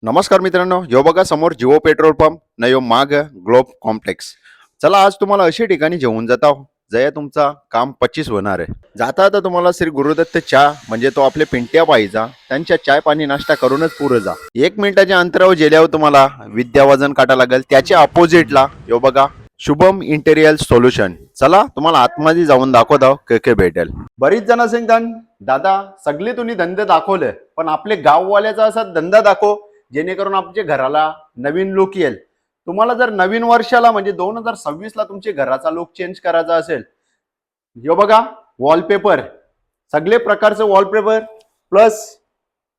नमस्कार मित्रांनो, यो बघा समोर जिओ पेट्रोल पंप न यो माग ग्लोब कॉम्प्लेक्स. चला आज तुम्हाला अशी ठिकाणी घेऊन जाता जया तुमचा काम 25 होणार आहे. जाता आता तुम्हाला श्री गुरुदत्त चहा म्हणजे तो आपले पिंट्या पाहिजा त्यांच्या चाय पाणी नाश्ता करूनच पुढे जा. 1 मिनिटाच्या अंतरावर गेल्यावर तुम्हाला विद्या वजन काटा लागेल. त्याच्या अपोजिटला यो बघा शुभम इंटेरियल सोल्युशन. चला तुम्हाला आतमध्ये जाऊन दाखवतो काय भेटेल. बरीच जण सांगतात दादा सगळे तुम्ही धंदे दाखवले पण आपले गाववाल्याचा असा धंदा दाखव जेणेकरून आमच्या घराला नवीन लुक येईल. तुम्हाला जर नवीन वर्षाला म्हणजे 2026 ला तुमच्या घराचा लुक चेंज करायचा असेल, हे बघा वॉलपेपर, सगळे प्रकारचे वॉलपेपर प्लस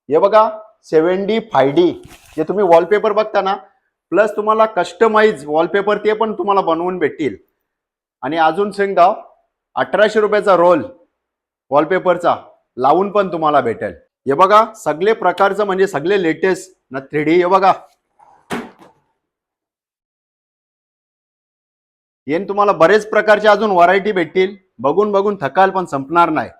हे बघा 7D 5D जे तुम्ही वॉलपेपर बघता ना, प्लस तुम्हाला कस्टमाइज वॉलपेपर ते पण तुम्हाला बनवून भेटतील. आणि अजून सांगता 1800 रुपयाचा रोल वॉलपेपरचा लावून पण तुम्हाला भेटेल. हे बघा सगळे प्रकारचं म्हणजे सगळे लेटेस्ट ना 3D. हे बघा येन तुम्हाला बरेच प्रकारचे अजून व्हरायटी भेटतील. बघून बघून थकाल पण संपणार नाही.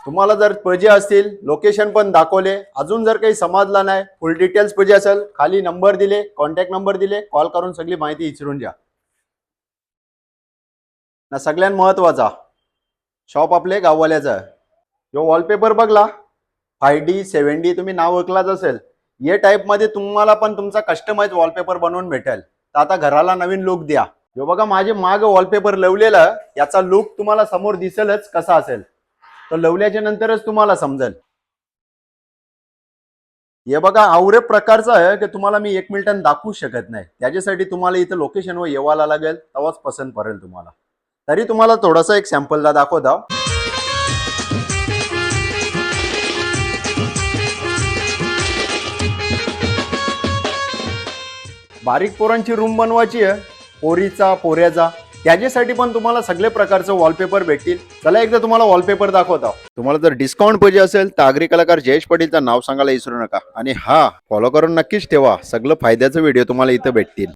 तुम्हाला जर पाहिजे असतील लोकेशन पण दाखवले, अजून जर काही समजला नाही फुल डिटेल्स पाहिजे असेल खाली नंबर दिले, कॉन्टॅक्ट नंबर दिले, कॉल करून सगळी माहिती विचारून घ्या ना. सगळ्यात महत्वाचा शॉप आपले गाववाल्याचा. जो वॉलपेपर बघला 5D 7D तुम्ही नाव ऐकलाच असेल, ये टाइप मध्ये तुम्हाला पण तुमचा कस्टमाइज वॉलपेपर बनवून भेटेल. तर आता घराला नवीन लुक द्या. जो बघा माझे माग वॉलपेपर लावलेला याचा लुक तुम्हाला समोर दिसेलच कसा असेल, तो लावल्याच्या नंतरच तुम्हाला समजेल. हे बघा आवरे प्रकारचा आहे की तुम्हाला मी 1 मिनिटात दाखवू शकत नाही. त्याच्यासाठी तुम्हाला इथं लोकेशनवर येवायला लागेल, तेव्हाच पसंत पडेल तुम्हाला. तरी तुम्हाला थोडासा एक सॅम्पलला दाखवतो. बारीक पोरांची रूम बनवायची आहे, पोरीचा पोऱ्याचा, त्याच्यासाठी पण तुम्हाला सगळे प्रकारचे वॉलपेपर भेटतील. चला एकदा तुम्हाला वॉलपेपर दाखवतो. तुम्हाला जर डिस्काउंट पाहिजे असेल तर आगरी कलाकार जयेश पाटीलचं नाव सांगायला विसरू नका. आणि हा फॉलो करून नक्कीच ठेवा, सगळं फायद्याचे व्हिडिओ तुम्हाला इथं भेटतील.